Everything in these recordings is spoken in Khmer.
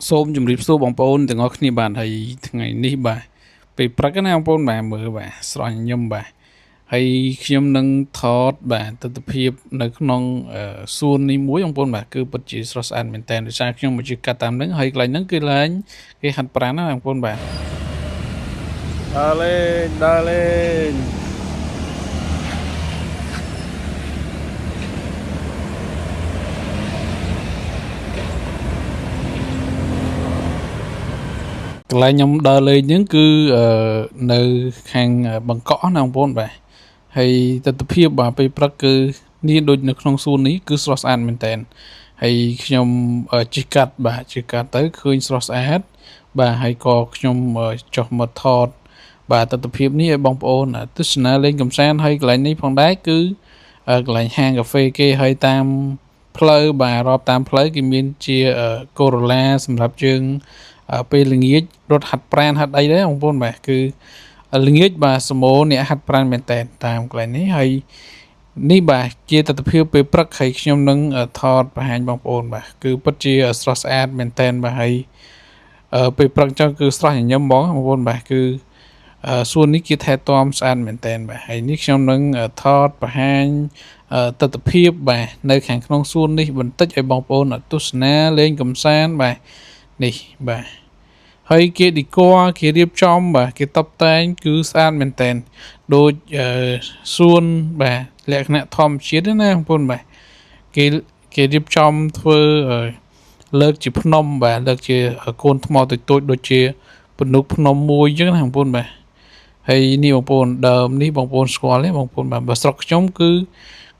សូមជម្រាបសួរបងប្អូនទាំងអស់គ្នាបាទហើយថ្ងៃនេះបាទពេលព្រឹកណាបងប្អូនបាទមើលបាទស្រស់ញញឹមបាទហើយខ្ញុំនឹងថតបាទទស្សនវិជ្ជានៅក្នុងសួននេះមួយបងប្អូនបាទគឺពិតជាស្រស់ស្អាតមែនតើដោយសារខ្ញុំមកជិះកាត់តាមហ្នឹងហើយកន្លែងហ្នឹងគឺកន្លែងគេហាត់ប្រាណណាបងប្អូនបាទដើរលេងកន្លែងខ្ញុំដើរលេងហ្នឹងគឺនៅខាងបង្កក់ណាបងប្អូនបាទហើយទស្សនវិជ្ជាបាទពេលព្រឹកគឺនេះដូចនៅក្នុងសួននេះគឺស្រស់ស្អាតមែនតើហើយខ្ញុំជិះកាត់បាទជិះកាត់ទៅឃើញស្រស់ស្អាតបាទហើយក៏ខ្ញុំចុះមកថតបាទទស្សនវិជ្ជានេះឲ្យបងប្អូនទស្សនាលេងកំសាន្តហើយកន្លែងនេះផងដែរគឺកន្លែងហាងកាហ្វេគេហើយតាមផ្លូវបាទរាប់តាមផ្លូវគេមានជាកូរ៉ូឡាសម្រាប់យើងពេលល្ងាចរត់ហាត់ប្រាណហាត់អីដែរបងប្អូនបាទគឺល្ងាចបាទសមោអ្នកហាត់ប្រាណមែនតើតាមកន្លែងនេះហើយនេះបាទជាទស្សនវិជ្ជាពេលព្រឹកហើយខ្ញុំនឹងថតបង្ហាញបងប្អូនបាទគឺពិតជាស្រស់ស្អាតមែនតើបាទហើយពេលព្រឹកចឹងគឺស្រស់ញញឹមបងប្អូនបាទគឺសួននេះគេថែទាំស្អាតមែនតើបាទហើយនេះខ្ញុំនឹងថតបង្ហាញទស្សនវិជ្ជាបាទនៅខាងក្នុងសួននេះបន្តិចឲ្យបងប្អូនទស្សនាលេងកំសាន្តបាទនេះបាទហើយគេឌីក័រគេរៀបចំបាទគេតុបតែងគឺស្អាតមែនតើដូចសួនបាទលក្ខណៈធម្មជាតិណាបងប្អូនបាទគេរៀបចំធ្វើលើកជាភ្នំបាទលើកជាកូនថ្មតូចៗដូចជាពនុកភ្នំមួយអញ្ចឹងណាបងប្អូនបាទហើយនេះបងប្អូនដើមនេះបងប្អូនស្គាល់ទេបងប្អូនបាទបើស្រុកខ្ញុំគឺ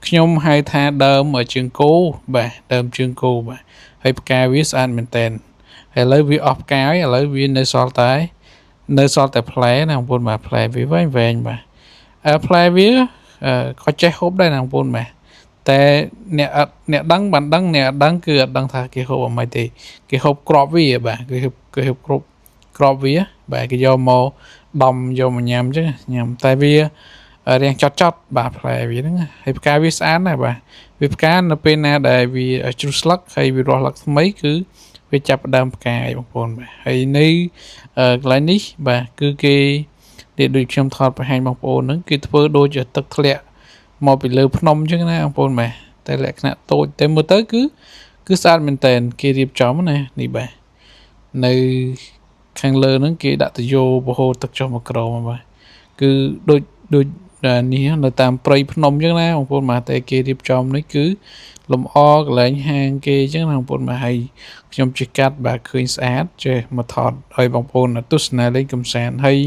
ខ្ញុំហៅថាដើមជើងគោបាទដើមជើងគោបាទហើយផ្កាវាស្អាតមែនតើឥឡូវវាអស់ផ្កាហើយឥឡូវវានៅសល់តែផ្លែណាបងប្អូនបាទផ្លែវាវែងបាទផ្លែវាក៏ចេះហូបដែរណាបងប្អូនបាទតែអ្នកដឹងបានដឹងអ្នកអត់ដឹងគឺអត់ដឹងថាគេហូបអីទេគេហូបក្របវាបាទគេហូបក្របវាបាទគេយកមកដំយកមកញ៉ាំអញ្ចឹងញ៉ាំតែវារាងចត់បាទផ្លែវាហ្នឹងហើយផ្កាវាស្អាតណាស់បាទវាផ្កានៅពេលណាដែលវាជ្រុះស្លឹកហើយវារស់ស្លឹកថ្មីគឺវាចាប់ផ្ដើមផ្កាឯងបងប្អូនបាទហើយនៅកន្លែងនេះបាទគឺគេដូចខ្ញុំថតបង្ហាញបងប្អូនហ្នឹងគេធ្វើដូចទឹកធ្លាក់មកពីលើភ្នំអញ្ចឹងណាបងប្អូនបាទតែលក្ខណៈតូចតែមើលទៅគឺស្អាតមែនតើគេរៀបចំណានេះបាទនៅខាងលើហ្នឹងគេដាក់ទយោបហូរទឹកចុះមកក្រោមបាទគឺដូចនេះនៅតាមព្រៃភ្នំអញ្ចឹងណាបងប្អូនបាទតែគេរៀបចំនេះគឺលំអកន្លែងហាងគេអញ្ចឹងណាបងប្អូនបាទហើយខ្ញុំជិះកាត់បាទឃើញស្អាតចេះមកថតឲ្យបងប្អូនទស្សនាលេងកំសាន្តហើយ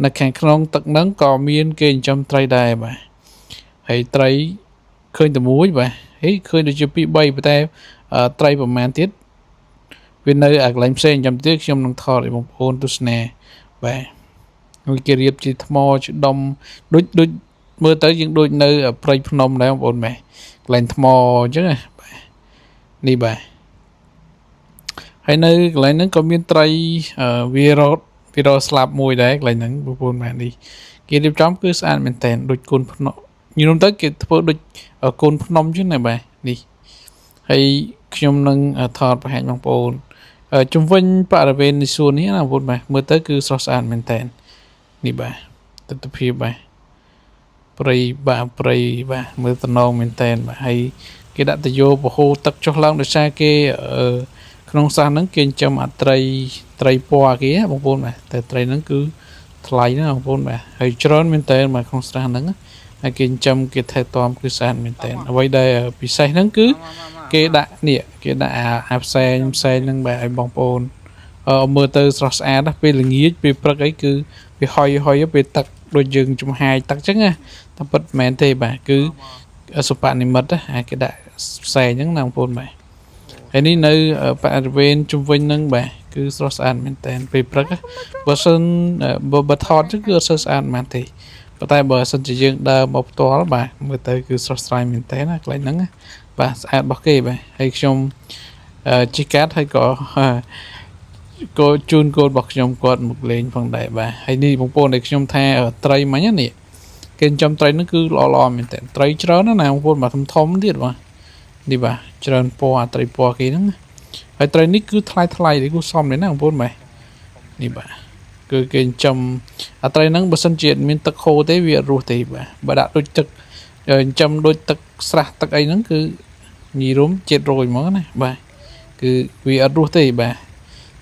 នៅខាងក្នុងទឹកហ្នឹងក៏មានគេចិញ្ចឹមត្រីដែរបាទហើយត្រីឃើញតែមួយបាទហើយឃើញដូចជា2 3ប៉ុន្តែត្រីប្រមាណទៀតវានៅកន្លែងផ្សេងចាំទៀតខ្ញុំនឹងថតឲ្យបងប្អូនទស្សនាបាទហើយគេរៀបជាថ្មជាដុំដូចមើលទៅយើងដូចនៅព្រៃភ្នំដែរបងប្អូនបាទកន្លែងថ្មអញ្ចឹងណាបាទនេះបាទហើយនៅកន្លែងហ្នឹងក៏មានត្រីវារត់ស្លាប់មួយដែរកន្លែងហ្នឹងបងប្អូនបាទនេះគេរៀបចំគឺស្អាតមែនតើដូចកូនភ្នំញោមទៅគេធ្វើដូចកូនភ្នំអញ្ចឹងណាបាទនេះហើយខ្ញុំនឹងថតបង្ហាញបងប្អូនជំវិញបរិវេណនៃសួននេះណាបងប្អូនបាទមើលទៅគឺស្រស់ស្អាតមែនតើនេះបាទទស្សនវិជ្ជាបាទព្រៃបាទមើលតំណងមែនតើបាទហើយគេដាក់ទយោបហូរទឹកចុះឡើងដោយសារគេក្នុងសាសហ្នឹងគេចិញ្ចឹមត្រីពណ៌គេបងប្អូនបាទតែត្រីហ្នឹងគឺថ្លៃណាបងប្អូនបាទហើយច្រើនមែនតើបាទក្នុងស្រះហ្នឹងហើយគេចិញ្ចឹមគេថែទាំគឺស្អាតមែនតើអ្វីដែលពិសេសហ្នឹងគឺគេដាក់អាផ្សែងហ្នឹងបាទឲ្យបងប្អូនមើលទៅស្រស់ស្អាតណាពេលល្ងាចពេលព្រឹកអីគឺវាហុយពេលទឹកដូចយើងចំហាយទឹកអញ្ចឹងណាតែពិតមែនទេបាទគឺសុបនិមិត្តណាគេដាក់ផ្សែងហ្នឹងណាបងប្អូនបាទហើយនេះនៅបរិវេណជុំវិញហ្នឹងបាទគឺស្រស់ស្អាតមែនតើពេលព្រឹកបើសិនបើថតគឺអត់សូវស្អាតមែនទេប៉ុន្តែបើសិនជាយើងដើរមកផ្ទាល់បាទមើលទៅគឺស្រស់ស្រាយមែនតើណាកន្លែងហ្នឹងបាទស្អាតរបស់គេបាទហើយខ្ញុំជិះកាត់ហើយក៏ជូនកូនរបស់ខ្ញុំគាត់មកលេងផងដែរបាទហើយនេះបងប្អូនដែលខ្ញុំថាត្រីមិញនេះគេចិញ្ចឹមត្រីហ្នឹងគឺល្អមែនតើត្រីច្រើនណាស់បងប្អូនបាទធំទៀតបាទនេះបាទច្រើនពណ៌ត្រីពណ៌គេហ្នឹង ហើយត្រីនេះគឺថ្លៃនេះគូសមនេះណាបងប្អូនបាទនេះបាទគឺគេចំអាត្រីហ្នឹងបើសិនជាមានទឹកហូរទេវាអត់រស់ទេបាទបើដាក់ដូចទឹកចំដូចទឹកស្រះទឹកអីហ្នឹងគឺញីរុំជាតិរយហ្មងណាបាទគឺវាអត់រស់ទេបាទ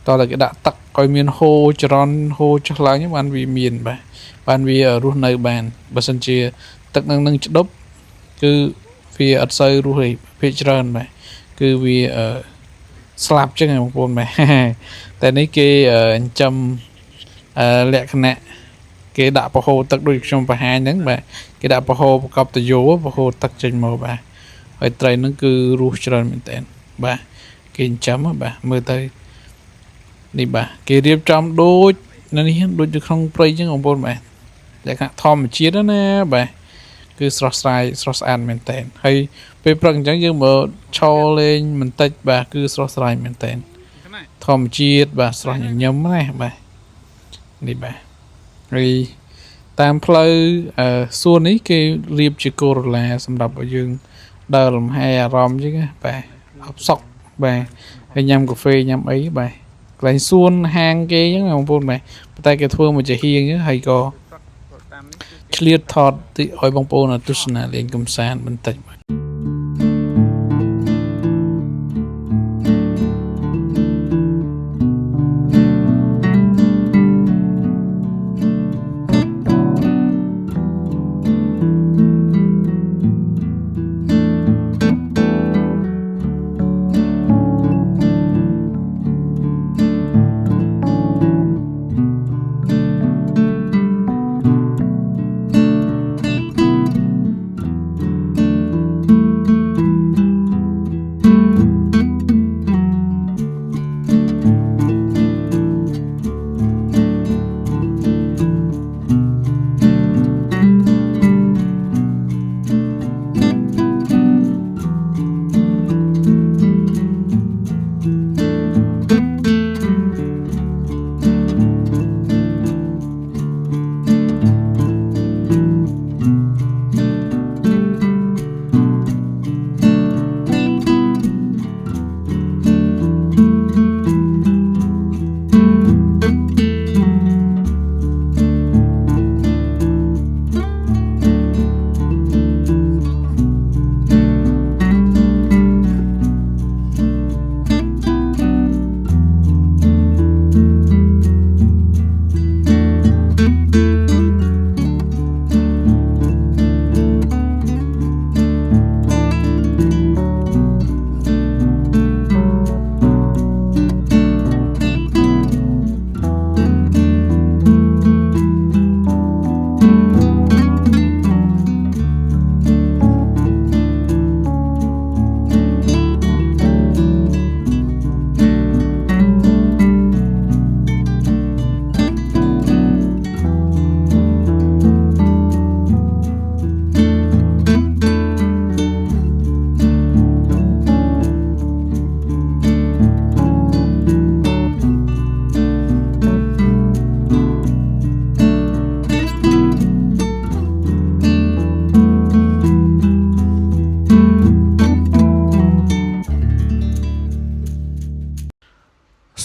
តោះតែគេដាក់ទឹកឲ្យមានហូរចរន្តហូរចុះឡើងបានវាមានបាទបានវារស់នៅបានបើសិនជាទឹកនឹងច្ដប់គឺវាអត់សូវរស់ទេភាគច្រើនបាទគឺវាស្លាប់ចឹងបងប្អូនបាទតែនេះគេចិញ្ចឹមលក្ខណៈគេដាក់ប្រហូរទឹកដូចខ្ញុំបង្ហាញហ្នឹងបាទគេដាក់ប្រហូរប្រកបតយោប្រហូរទឹកចេញមកបាទហើយត្រីហ្នឹងគឺរស់ច្រើនមែនតើបាទគេចិញ្ចឹមបាទមើលទៅនេះបាទគេរៀបចំដូចនេះដូចនៅក្នុងព្រៃចឹងបងប្អូនបាទលក្ខណៈធម្មជាតិណាបាទគឺស្រស់ស្រាយស្រស់ស្អាតមែនតើហើយពេលព្រឹកអញ្ចឹងយើងមើលឈរលេងបន្តិចបាទគឺស្រស់ស្រាយមែនតើធម្មជាតិបាទស្រស់ញញឹមណាបាទនេះបាទហើយតាមផ្លូវសួននេះគេរៀបជាកូរ៉ូឡាសម្រាប់ឲ្យយើងដើរលំហែអារម្មណ៍ចឹងបាទអបសុកបាទហើយញ៉ាំកាហ្វេញ៉ាំអីបាទកន្លែងសួនហាងគេចឹងបងប្អូនបាទតែគេធ្វើមកជាហៀងចឹងហើយក៏ឆ្លៀតថតឲ្យបងប្អូនទស្សនាលេងកម្សាន្តបន្តិចបាទ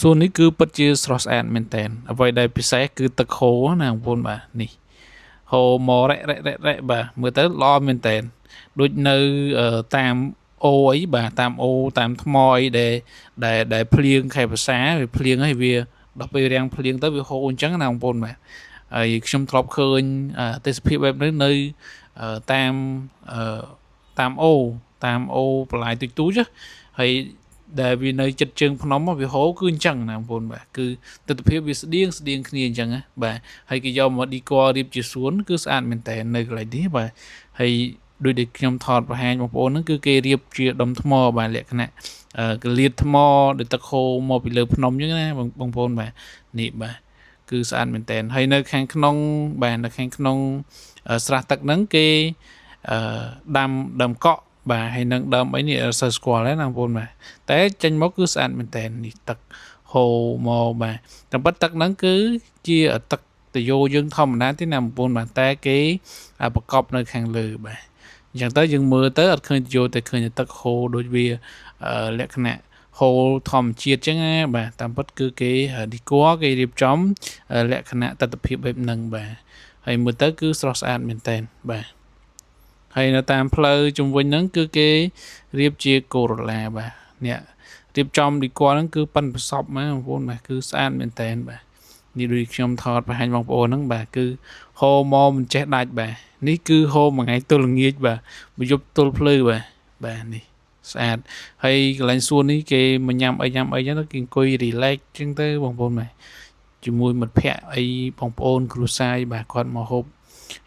សួននេះគឺពិតជាស្រស់ស្អាតមែនតើអ្វីដែលពិសេសគឺទឹកហូរណាបងប្អូនបាទនេះហូរមករ៉ែបាទមើលទៅល្អមែនតើដូចនៅតាមអូអីបាទតាមអូតាមថ្មអីដែលភ្លៀងខែភាសាវាភ្លៀងហើយវាដល់ពេលរាំងភ្លៀងទៅវាហូរអញ្ចឹងណាបងប្អូនបាទហើយខ្ញុំធ្លាប់ឃើញទេសភាពបែបនេះនៅតាមអូបន្លាយទូចហើយដែលវានៅចិត្តជើងភ្នំវាហូរគឺអញ្ចឹងណាបងប្អូនបាទគឺទិដ្ឋភាពវាស្តៀងគ្នាអញ្ចឹងណាបាទហើយគេយកមកឌីក័ររៀបជាសួនគឺស្អាតមែនតើនៅកន្លែងនេះបាទហើយដូចដែលខ្ញុំថតបង្ហាញបងប្អូនហ្នឹងគឺគេរៀបជាដុំថ្មបាទលក្ខណៈកលៀតថ្មដែលទឹកហូរមកពីលើភ្នំអញ្ចឹងណាបងប្អូនបាទនេះបាទគឺស្អាតមែនតើហើយនៅខាងក្នុងបាទនៅខាងក្នុងស្រះទឹកហ្នឹងគេដាំកក់បាទហើយនឹងដើមអីនេះសូវស្គាល់ដែរណាបងប្អូនបាទតែចេញមកគឺស្អាតមែនតើនេះទឹកហូរមកបាទតែប៉ុតទឹកហ្នឹងគឺជាទឹកទយោយើងធម្មតាទេណាបងប្អូនបាទតែគេប្រកបនៅខាងលើបាទអញ្ចឹងទៅយើងមើលទៅអត់ឃើញទយោតែឃើញទឹកហូរដូចវាលក្ខណៈហ ហូលធម្មជាតិចឹងណាបាទតាមពិតគឺគេ decor គេរៀបចំលក្ខណៈទស្សនវិជ្ជាបែបហ្នឹងបាទហើយមើលទៅគឺស្រស់ស្អាតមែនតើបាទហើយនៅតាមផ្លូវជុំវិញហ្នឹងគឺគេរៀបជាកូរ៉ូឡាបាទអ្នករៀបចំ decor ហ្នឹងគឺប៉ិនប្រសប់មកបងប្អូនបាទគឺស្អាតមែនតើបាទនេះដូចខ្ញុំថតបង្ហាញបងប្អូនហ្នឹងបាទគឺហូរមកមិនចេះដាច់បាទនេះគឺហូរមួយថ្ងៃទល់ល្ងាចបាទមួយយប់ទល់ភ្លឺបាទនេះស្អាតហើយកន្លែងសួននេះគេមកញ៉ាំអីចឹងគេអង្គុយ relax ចឹងទៅបងប្អូនបាទជាមួយមិត្តភ័ក្តិអីបងប្អូនគ្រួសារបាទគាត់មកហូប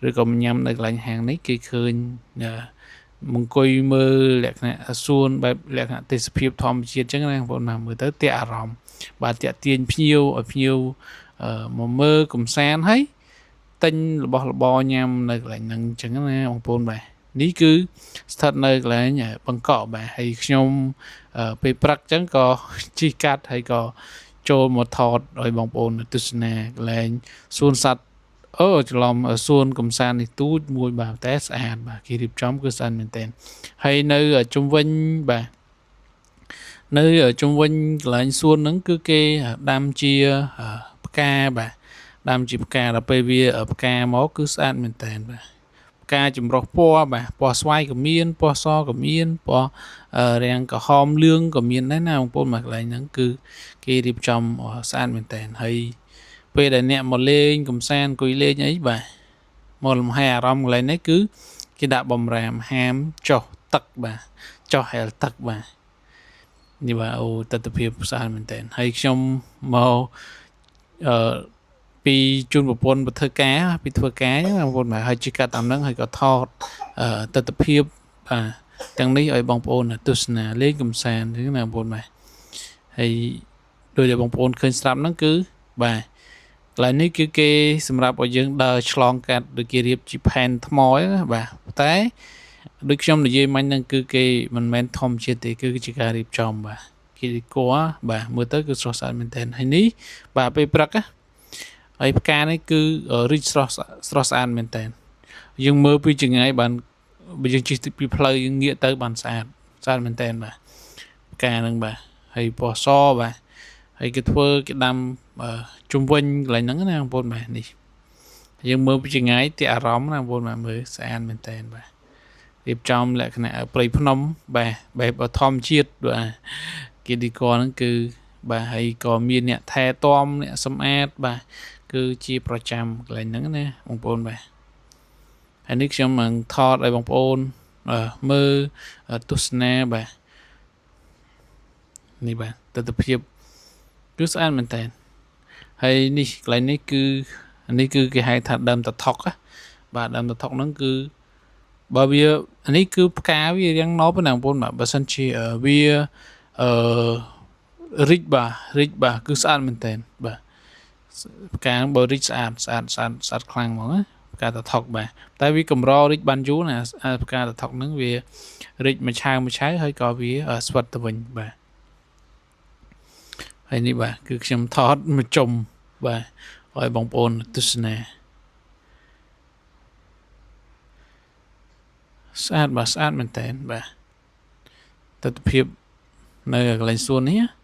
ឬក៏ញ៉ាំនៅកន្លែងហាងនេះគេឃើញមកអង្គុយមើលលក្ខណៈសួនបែបលក្ខណៈទេសភាពធម្មជាតិចឹងណាបងប្អូនមើលទៅទាក់អារម្មណ៍បាទទាក់ទាញភ្ញៀវឲ្យភ្ញៀវមកមើលកំសាន្តហើយទិញរបស់របរញ៉ាំនៅកន្លែងហ្នឹងចឹងណាបងប្អូនបាទនេះគឺស្ថិតនៅកន្លែងបង្កក់បាទហើយខ្ញុំពេលព្រឹកចឹងក៏ជិះកាត់ហើយក៏ចូលមកថតឲ្យបងប្អូនទស្សនាកន្លែងសួនសត្វច្រឡំសួនកំសាន្តនេះទូចមួយបាទតែស្អាតបាទគេរៀបចំគឺស្អាតមែនទែនហើយនៅជុំវិញបាទនៅជុំវិញកន្លែងសួនហ្នឹងគឺគេដាំជាផ្កាបាទដាំជាផ្កាដល់ពេលវាផ្កាមកគឺស្អាតមែនទែនបាទផ្កាចម្រុះពណ៌បាទពណ៌ស្វាយក៏មានពណ៌សក៏មានពណ៌រាងក្រហមលឿងក៏មានដែរណាបងប្អូនមកកន្លែងហ្នឹងគឺគេរៀបចំស្អាតមែនទែនហើយពេលដែលអ្នកមកលេងកំសាន្តអង្គុយលេងអីបាទមកលំហែអារម្មណ៍កន្លែងនេះគឺគេដាក់បំរាមហាមចុះទឹកបាទចុះហែលទឹកបាទនេះបាទអូទស្សនវិជ្ជាស្អាតមែនទែនហើយខ្ញុំមកពីជូនប្រពន្ធទៅធ្វើការពីធ្វើការបងប្អូនបាទហើយជិះកាត់តាមហ្នឹងហើយក៏ថតទស្សនវិជ្ជាបាទទាំងនេះឲ្យបងប្អូនទស្សនាលេងកំសាន្តហ្នឹងណាបងប្អូនបាទហើយដោយដែលបងប្អូនឃើញស្រាប់ហ្នឹងគឺបាទកន្លែងនេះគឺគេសម្រាប់ឲ្យយើងដើរឆ្លងកាត់ដូចគេរៀបជាផែនថ្មណាបាទតែដូចខ្ញុំនិយាយមិញហ្នឹងគឺគេមិនមែនធម្មជាតិទេគឺជាការរៀបចំបាទគេគួរបាទមើលទៅគឺស្រស់ស្អាតមែនទែនហើយនេះបាទពេលព្រឹកណាហើយផ្កានេះគឺរីកស្រស់ស្អាតមែនតើយើងមើលពីចម្ងាយបានបើយើងជិះពីផ្លូវយើងងាកទៅបានស្អាតមែនតើបាទផ្កាហ្នឹងបាទហើយពណ៌សបាទហើយគេធ្វើគេដាំជុំវិញកន្លែងហ្នឹងណាបងប្អូនបាទនេះយើងមើលពីចម្ងាយទាក់អារម្មណ៍ណាបងប្អូនបាទមើលស្អាតមែនតើបាទរៀបចំលក្ខណៈព្រៃភ្នំបាទបែបធម្មជាតិបាទគេឌីកហ្នឹងគឺបាទហើយក៏មានអ្នកថែទាំអ្នកសម្អាតបាទគឺជាប្រចាំកន្លែងហ្នឹងណាបងប្អូនបាទហើយនេះខ្ញុំនឹងថតឲ្យបងប្អូនមើលទស្សនាបាទនេះបាទទស្សនវិជ្ជាគឺស្អាតមែនតើហើយនេះកន្លែងនេះគឺគេហៅថាដើមតថុកបាទដើមតថុកហ្នឹងគឺបើវានេះគឺផ្កាវារាងណប់ណាបងប្អូនបាទបើសិនជាវារីកបាទគឺស្អាតមែនតើបាទផ្កាបើរីកស្អាតខ្លាំងហ្មងណាផ្កាតថុកបាទតែវាកម្ររីកបានយូរណាផ្កាតថុកហ្នឹងវារីកមួយឆាវហើយក៏វាស្វិតទៅវិញបាទហើយនេះបាទគឺខ្ញុំថតមួយជុំបាទឲ្យបងប្អូនទស្សនាស្អាតមែនតើបាទទស្សនវិជ្ជានៅកន្លែងសួននេះ